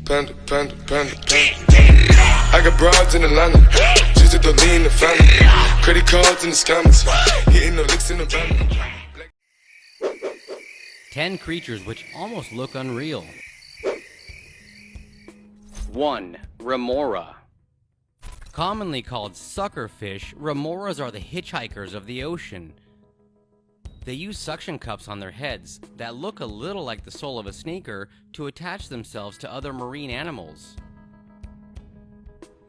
Panda, panda, panda, panda. I got broads in Atlanta, just to the lean the family. Credit cards in the scammers, hitting the licks in the van. 10 creatures which almost look unreal. 1. Remora. Commonly called suckerfish, remoras are the hitchhikers of the ocean. They use suction cups on their heads that look a little like the sole of a sneaker to attach themselves to other marine animals.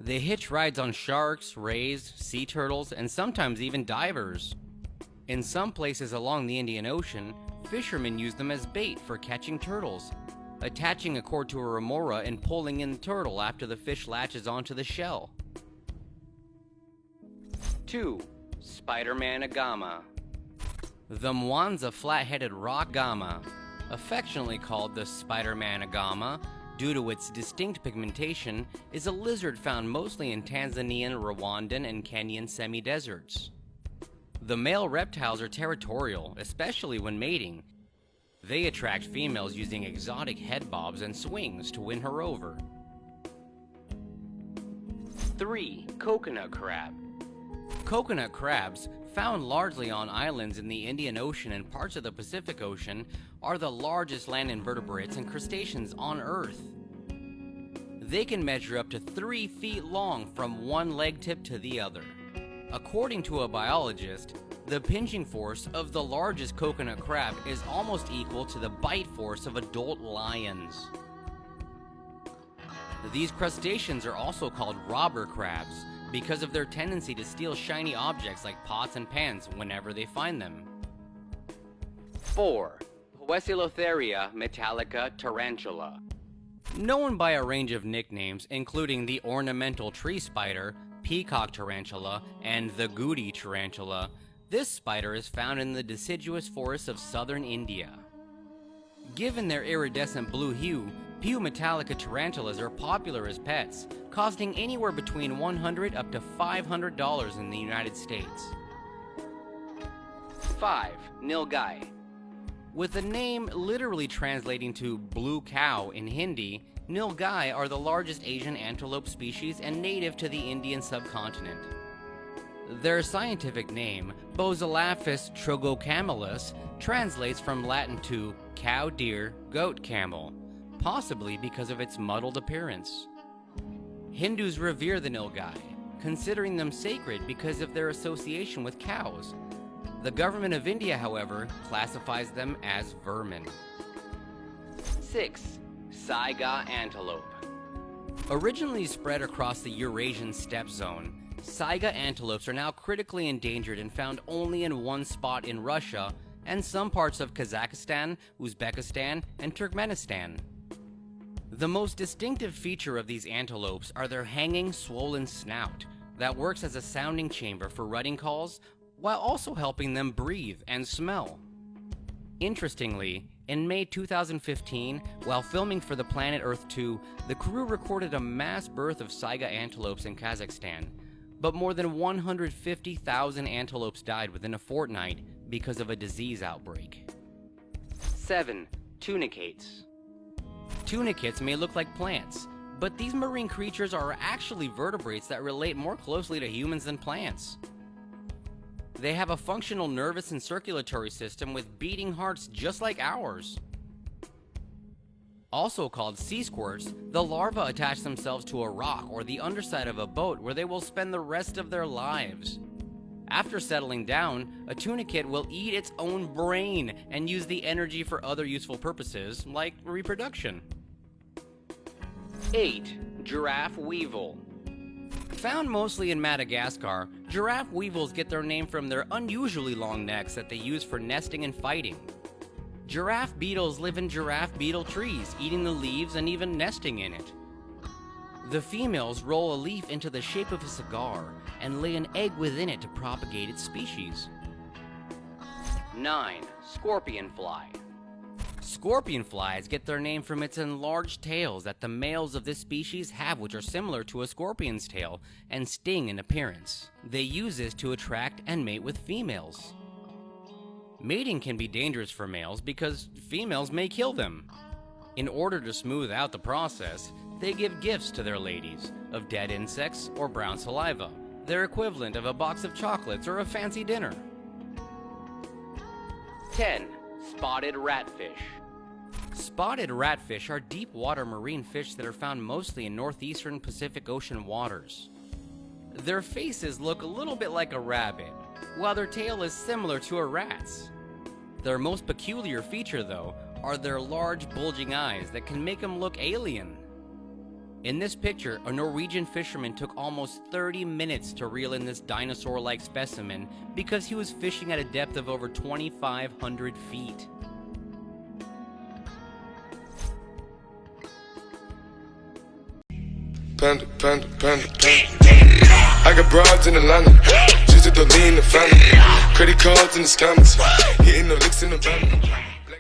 They hitch rides on sharks, rays, sea turtles, and sometimes even divers. In some places along the Indian Ocean, fishermen use them as bait for catching turtles, attaching a cord to a remora and pulling in the turtle after the fish latches onto the shell. 2. Spider-Man agama. The Mwanza flat-headed rock gama, affectionately called the Spider-Man agama due to its distinct pigmentation, is a lizard found mostly in Tanzanian, Rwandan, and Kenyan semi-deserts. The male reptiles are territorial, especially when mating. They attract females using exotic head bobs and swings to win her over. 3. Coconut crab. Coconut crabs, found largely on islands in the Indian Ocean and parts of the Pacific Ocean, are the largest land invertebrates and crustaceans on Earth. They can measure up to 3 feet long from one leg tip to the other. According to a biologist, the pinching force of the largest coconut crab is almost equal to the bite force of adult lions. These crustaceans are also called robber crabs because of their tendency to steal shiny objects like pots and pans whenever they find them. 4. Poecilotheria metallica tarantula. Known by a range of nicknames including the ornamental tree spider, peacock tarantula, and the goody tarantula, this spider is found in the deciduous forests of southern India. Given their iridescent blue hue, P. metallica tarantulas are popular as pets, costing anywhere between $100 up to $500 in the United States. 5. Nilgai. With the name literally translating to blue cow in Hindi, nilgai are the largest Asian antelope species and native to the Indian subcontinent. Their scientific name, Boselaphus trogocamelus, translates from Latin to cow, deer, goat, camel, possibly because of its mottled appearance. Hindus revere the nilgai, considering them sacred because of their association with cows. The government of India, however, classifies them as vermin. 6. Saiga antelope. Originally spread across the Eurasian steppe zone, Saiga antelopes are now critically endangered and found only in one spot in Russia and some parts of Kazakhstan, Uzbekistan, and Turkmenistan. The most distinctive feature of these antelopes are their hanging, swollen snout that works as a sounding chamber for rutting calls while also helping them breathe and smell. Interestingly, in May 2015, while filming for the Planet Earth 2, the crew recorded a mass birth of Saiga antelopes in Kazakhstan, but more than 150,000 antelopes died within a fortnight because of a disease outbreak. 7. Tunicates. Tunicates may look like plants, but these marine creatures are actually vertebrates that relate more closely to humans than plants. They have a functional nervous and circulatory system with beating hearts just like ours. Also called sea squirts, the larvae attach themselves to a rock or the underside of a boat where they will spend the rest of their lives. After settling down, a tunicate will eat its own brain and use the energy for other useful purposes, like reproduction. 8. Giraffe weevil. Found mostly in Madagascar, giraffe weevils get their name from their unusually long necks that they use for nesting and fighting. Giraffe beetles live in giraffe beetle trees, eating the leaves and even nesting in it. The females roll a leaf into the shape of a cigar and lay an egg within it to propagate its species. 9. Scorpion fly. Scorpion flies get their name from its enlarged tails that the males of this species have, which are similar to a scorpion's tail and sting in appearance. They use this to attract and mate with females. Mating can be dangerous for males because females may kill them. In order to smooth out the process, they give gifts to their ladies of dead insects or brown saliva, their equivalent of a box of chocolates or a fancy dinner. 10. Spotted ratfish. Spotted ratfish are deep water marine fish that are found mostly in northeastern Pacific Ocean waters. Their faces look a little bit like a rabbit, while their tail is similar to a rat's. Their most peculiar feature, though, are their large bulging eyes that can make them look alien. In this picture, a Norwegian fisherman took almost 30 minutes to reel in this dinosaur-like specimen because he was fishing at a depth of over 2,500 feet. Panda, panda, panda, panda. I got broads in Atlanta, just to the lean the family. Credit cards in the scammers, hitting the licks in the van.